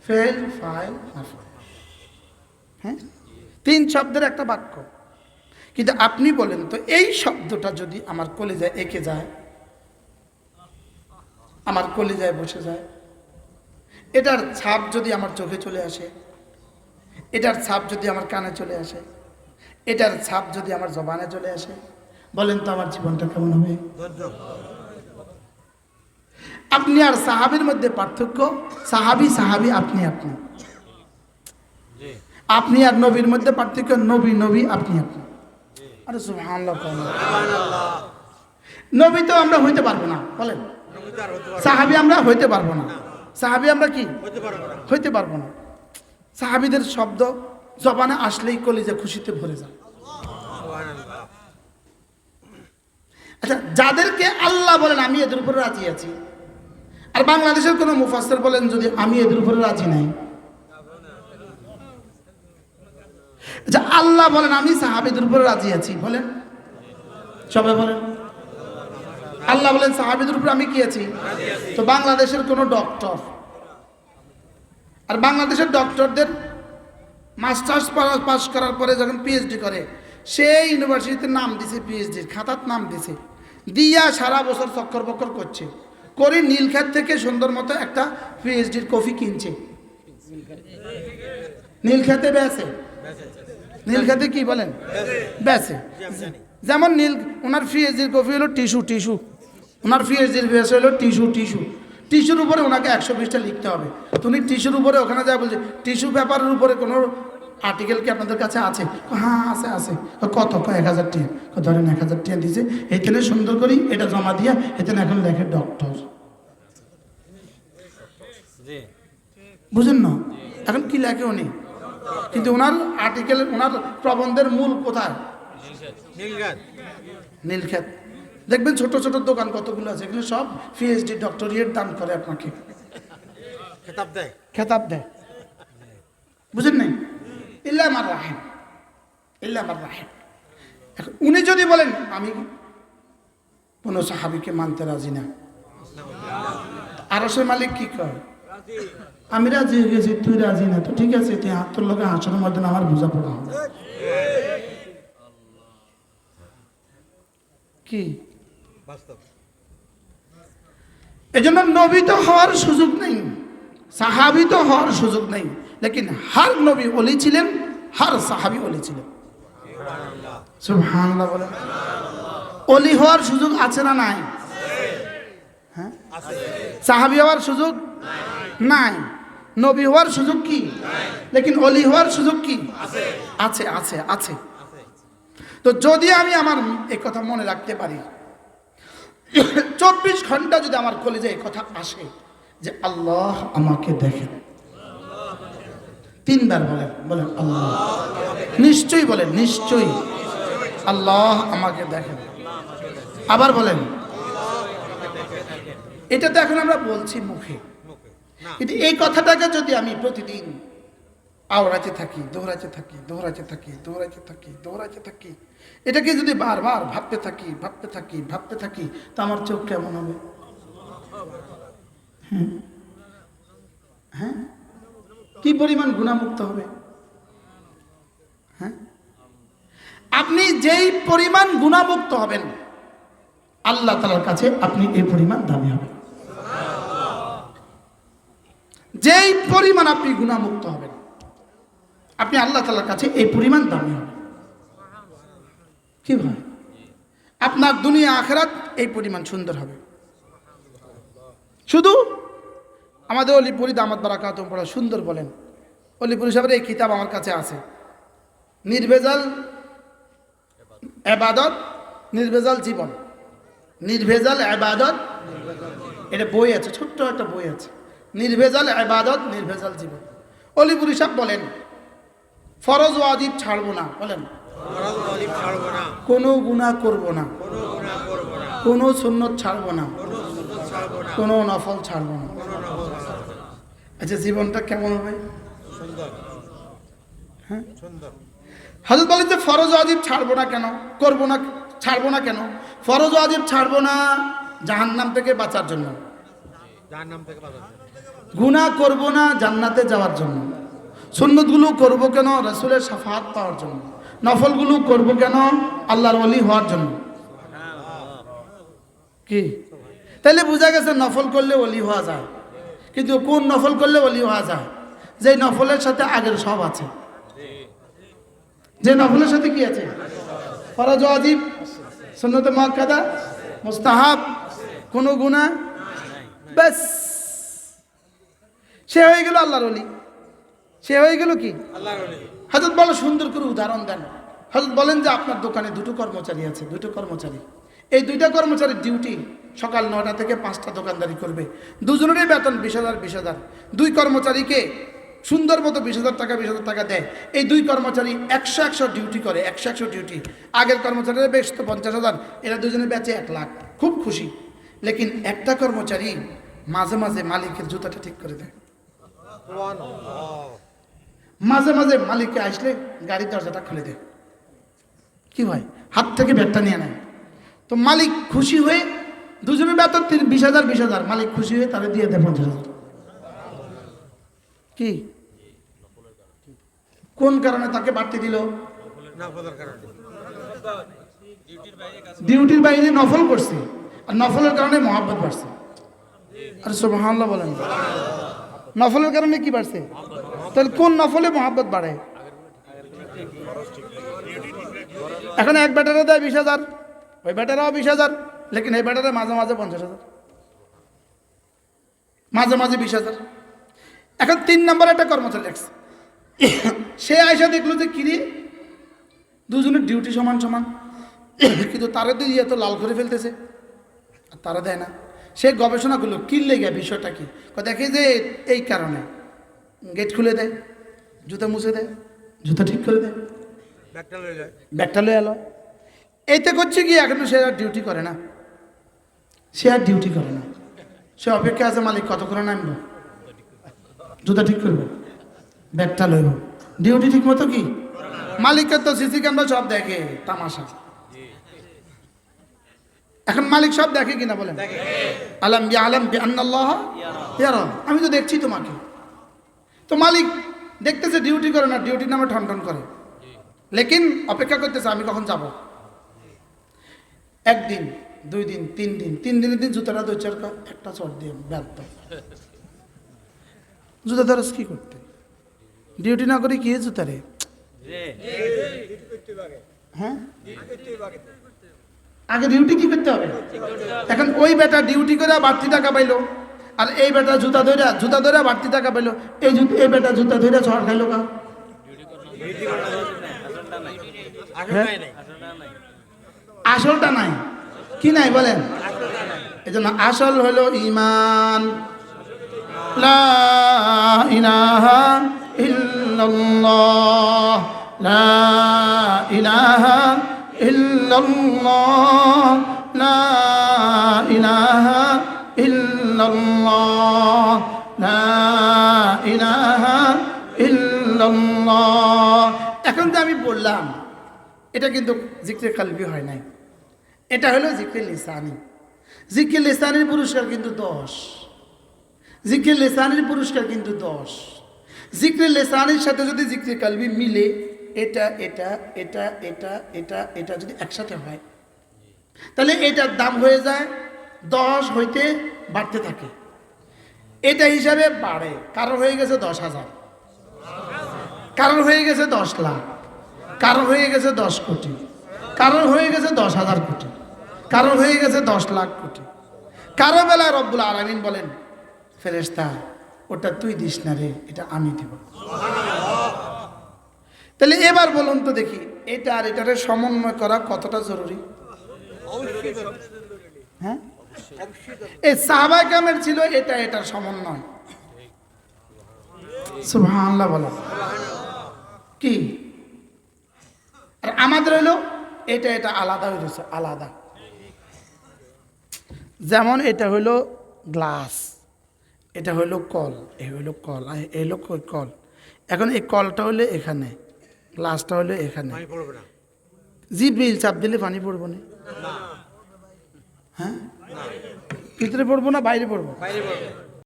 Fail file মাফউল। হ্যাঁ, 3 শব্দের একটা বাক্য। কিন্তু আপনি বলেন তো, এই শব্দটা যদি আমার কলিজায় এঁকে যায়, আমার কলিজায় বসে যায়, এটার ছাপ যদি আমার চোখে চলে আসে, এটার ছাপ যদি আমার কানে চলে আসে, এটার ছাপ যদি আমার জবানে চলে আসে, বলেন তো আমার জীবনটা কেমন হবে? আপনি আর সাহাবীর মধ্যে পার্থক্য, সাহাবী সাহাবী, আপনি আপনি। আপনি আর নবীর মধ্যে পার্থক্য, নবী নবী, আপনি আপনি। আরে সুবহানাল্লাহ। নবী তো আমরা হইতে পারবো না, বলেন। সাহাবী আমরা হইতে পারবো না। সাহাবী আমরা কি হইতে পারবো না। সাহাবীদের শব্দ জবানে আসলেই কলিজা খুশিতে ভরে যায়। আচ্ছা, যাদেরকে আল্লাহ বলেন আমি এদের উপরে রাজি আছি, আর বাংলাদেশের কোন মুফাসসির বলেন যদি আমি এদের উপরে রাজি নাই। আচ্ছা, আল্লাহ বলেন আমি সাহাবীদের উপরে রাজি আছি, বলেন সবাই বলেন। আল্লাহ বলেন সাহাবীদের উপরে আমি কি আছি? তো বাংলাদেশের কোন ডক্টর, আর বাংলাদেশের ডক্টরদের মাস্টার্স পাস করার পরে যখন পিএইচডি করে, সেই ইউনিভার্সিটিতে নাম দিছে, পিএইচডির খাতাত নাম দিছে, দিয়া সারা বছর চক্কর বক্কর করছে, করে নীলক্ষেত থেকে সুন্দর মতো একটা পিএইচডির কফি কিনছে, নীলক্ষেতে বেচে। নীলক্ষেতে কি বলেন? বেচে। যেমন ওনার পিএইচডির কফি হলো টিস্যু, ওনার পিএইচডির বেচ হলো টিস্যুর উপরে ওনাকে 120টা লিখতে হবে। তুমি টিস্যুর উপরে ওখানে যা বলছে, টিস্যু পেপারের উপরে কোনো আর্টিকেল কি আপনাদের কাছে আছে? হ্যাঁ আছে আছে। কত? 1000 টাকা। ধরেন 1000 টাকা দিয়েছে, এখানে সুন্দর করি এটা জমা দিয়া, এখানে এখন লেখে ডক্টর। বুঝেন না? এখন কি লেখে উনি, কিন্তু ওনার আর্টিকেল, ওনার প্রবন্ধের মূল কোথায়? নীলক্ষেত। দেখবেন ছোট ছোট দোকান কতগুলো আছে, এগুলো সব পিএইচডি ডক্টরিয়েট দান করে আপনাকে, খেতাব দেয়। বুঝেন নাই? ইল্লা আমার রাহিম, ইল্লা আমার রাহিম। এখন উনি যদি বলেন আমি কোন সাহাবীকে মানতে রাজি না, আরশের মালিক কি কয়? আমি রাজি হয়ে গেছি, তুই রাজি না, তো ঠিক আছে, তুই হাতের লোকে হাসনের মধ্যে আমার বোঝা পড়া হবে কি? এজন্য নবী তো হওয়ার সুযোগ নেই, সাহাবী তো হওয়ার সুযোগ নেই, লেকিন হর নবী ওলি ছিলেন, হর সাহাবী ওলি ছিলেন। সুবহানাল্লাহ বলেন। ওলি হওয়ার সুযোগ আছে না নাই? হ্যাঁ, সাহাবী হওয়ার সুযোগ নাই, নবী হওয়ার সুযোগ কি? লেকিন ওলি হওয়ার সুযোগ কি? আছে আছে আছে। তো যদি আমি আমার এই কথা মনে রাখতে পারি, 24 ঘন্টা যদি আমার কলিজায় এই কথা আসে যে আল্লাহ আমাকে দেখেন, 3 বার বলেন, বলেন আল্লাহ, নিশ্চয়ই বলেন, নিশ্চয়ই আল্লাহ আমাকে দেখেন, আবার বলেন। এটা তো এখন আমরা বলছি মুখে, কিন্তু এই কথাটাকে যদি আমি প্রতিদিন আওড়াতে থাকি, দৌড়াতে থাকি, দৌড়াতে থাকি, দৌড়াতে থাকি, দৌড়াতে থাকি, এটাকে যদি বারবার ভাবতে থাকি, ভাবতে থাকি, ভাবতে থাকি, তা আমার চোখ কেমন হবে? হ্যাঁ, কি পরিমাণ গুণামুক্ত হবে? হ্যাঁ, আপনি যেই পরিমাণ গুণামুক্ত হবেন, আল্লাহ তাআলার কাছে আপনি এই পরিমাণ দামি হবেন। যেই পরিমাণ আপনি গুণামুক্ত হবেন, আপনি আল্লাহ তাআলার কাছে এই পরিমাণ দামি হবেন। কি ভাই, আপনার দুনিয়া আখিরাত এই পরিমাণ সুন্দর হবে। শুধু আমাদের অলিপুরি দামাত বারাকাতুহু পড়া সুন্দর বলেন, অলিপুরি সাহেবের এই কিতাব আমার কাছে আছে, নির্ভেজাল ইবাদত, নির্ভেজাল জীবন, নির্ভেজাল ইবাদত, এটা বই আছে, ছোট্ট একটা বই আছে, নির্ভেজাল ইবাদত, নির্ভেজাল জীবন। অলিপুরি সাহেব বলেন ফরজ ওয়াজিব ছাড়বো না, বলেন কোনো গুনাহ করব না, কোনো সুন্নত ছাড়বো না, কোনো নফল ছাড়বো না। আচ্ছা, জীবনটা কেমন হবে? হ্যাঁ, হযরত বলেন যে ফরজ ওয়াজিব ছাড়বো না কেন, করবো না, ছাড়বো না কেন? ফরজ ওয়াজিব ছাড়বো না জাহান্নাম থেকে বাঁচার জন্য। গুনাহ করব না জান্নাতে যাওয়ার জন্য, সুন্নতগুলো করব কেন রাসূলের শাফাআত পাওয়ার জন্য, নফলগুলো করব কেন আল্লাহর ওলি হওয়ার জন্য। কি তাহলে বোঝা গেছে নফল করলে ওলি হওয়া যায়, কিন্তু কোন নফল করলে ওলি হওয়া যায়? যে নফলের সাথে আগের সব আছে, যে নফলের সাথে কি আছে? ফরজ ওয়াজিব, সুন্নত মুআক্কাদা, মুস্তাহাব, কোনো গুনাহ, ব্যাস সে হয়ে গেল আল্লাহর ওলি। সে হয়ে গেল কি আল্লাহর ওলি। হযরত বড় সুন্দর করে উদাহরণ দেন। হযরত বলেন যে আপনার দোকানে দুটো কর্মচারী আছে, দুটো কর্মচারী, এই দুইটা কর্মচারীর ডিউটি সকাল 9টা থেকে 5টা দোকানদারি করবে, দুজনেরই বেতন 20,000 দুই কর্মচারীকে সুন্দর মতো 20,000 টাকা দেয়। এই দুই কর্মচারী 100 ডিউটি করে, 100 ডিউটি। আগের কর্মচারীরা বেশ তো 50,000, এরা দুজনে বেচে 1 লাখ, খুব খুশি। লেকিন একটা কর্মচারী মাঝে মাঝে মালিকের জুতাটা ঠিক করে দেয়, মাঝে মাঝে মালিককে আসলে গাড়ির দরজাটা খুলে দেয়। কি ভাই, হাত থেকে ব্যাগটা নিয়ে নেয়। তো মালিক খুশি হয়ে, দুজনের বেতন 20,000, মালিক খুশি হয়ে তারা দিয়ে দেয় 50,000। কি কোন কারণে তাকে বাড়তি দিল? ডিউটির বাইরে নফল করছে, আর নফলের কারণে মহব্বত বাড়ছে। আর সুবহানাল্লাহ বলেন, নফলের কারণে কি বাড়ছে? তাহলে কোন নফলে মহব্বত বাড়ে? এখন এক ব্যাটারে দেয় 20,000, ওই ব্যাটারাও 20,000, লেকিন এই ব্যাটারে মাঝে মাঝে 50,000, মাঝে মাঝে 20,000। এখন 3 নম্বর একটা কর্মচারী দেখছে, সে আয়সা দেখলো যে কিরে দুজনের ডিউটি সমান সমান, কিন্তু তারা দিয়ে এত লাল করে ফেলতেছে আর তারা দেয় না। সে গবেষণা করলো কি লেগে, বিষয়টা কি? দেখে যে এই কারণে গেট খুলে দেয়, জুতা মুছে দেয়, জুতা ঠিক করে দেয়, ব্যাগটা লয়ে এলো। এইতে করছে কি, এখন সে আর ডিউটি করে না, সে আর ডিউটি করে না, সে অপেক্ষা আছে মালিক কত করে নামবো, জুতা ঠিক করবো, ব্যাগটা লইব। ডিউটি ঠিক মতো কি? মালিকের তো সিসি ক্যামেরা সব দেখে, তামাশা। এখন মালিক সব দেখে কিনা বলেন? আলাম ইয়ালাম বিআন্নাল্লাহ ইয়ারা, আমি তো দেখছি তোমাকে। তো মালিক দেখতেছে ডিউটি করে না, ডিউটির নামে ঠনঠন করে, লেকিন অপেক্ষা করতেছে আমি কখন যাব। একদিন, 2 দিন, 3 দিন, 3 দিনের দিন জুতাটা 2-4 একটা চট দিয়ে ব্যর্থ। জুতা ধরস কি করতে? ডিউটি না করে কি জুতা রে? হ্যাঁ, আগে ডিউটি কি করতে হবে? এখন ওই বেটা ডিউটি করে বাড়তি টাকা পাইলো, আর এই বেটা জুতা ধরে বাড়তি টাকা পাইলো। এই বেটা জুতা ধরে ছড় খাইলো কা? আসলটা নাই। কি নাই বলেন? এই জন্য আসল হলো ঈমান, লা ইলাহা ইল্লাল্লাহ, লা ইলাহা ইল্লাল্লাহ, লা ইলাহা ইল্লাল্লাহ, লা ইলাহা ইল্লাল্লাহ। এখন যে আমি বললাম, এটা কিন্তু জিকরে কলবি হয় নাই, এটা হলো জিকরে লিসানি। জিকরে লিসানির পুরস্কার কিন্তু 10, জিকরে লিসানির পুরস্কার কিন্তু 10। জিকরে লিসানির সাথে যদি জিকরে কলবি মিলে, এটা এটা এটা এটা এটা এটা যদি একসাথে হয়, তাহলে এটার দাম হয়ে যায় 10 হইতে বাড়তে থাকে। এটা হিসাবে বাড়ে, কারোর হয়ে গেছে 10,000, কারোর হয়ে গেছে 10 লাখ, কারোর হয়ে গেছে 10 কোটি, কারোর হয়ে গেছে 10,000 কোটি, কারোর হয়ে গেছে 10 লাখ কোটি। কারো বেলায় রব্বুল আলামিন বলেন, ফেরেশতা ওটা তুই দিস না রে, এটা আমি দিব। তাহলে এবার বলুন তো দেখি, এটা আর এটারে সমন্বয় করা কতটা জরুরি? হ্যাঁ, এই সাহাবায়ে কেরামের ছিল এটা এটার সমন্বয়। সুবহানাল্লাহ বলো কি? আর আমাদের হলো এটা এটা আলাদা হয়ে গেছে, আলাদা। যেমন এটা হলো গ্লাস, এটা হলো কল, এই হলো কল, এই হলো কল। এখন এই কলটা হলো এখানে, গ্লাসটা হলো এখানে। জিব্রিল চাপ দিলে পানি পড়বো না? হ্যাঁ, ভিতরে পড়বো না বাইরে পড়বো?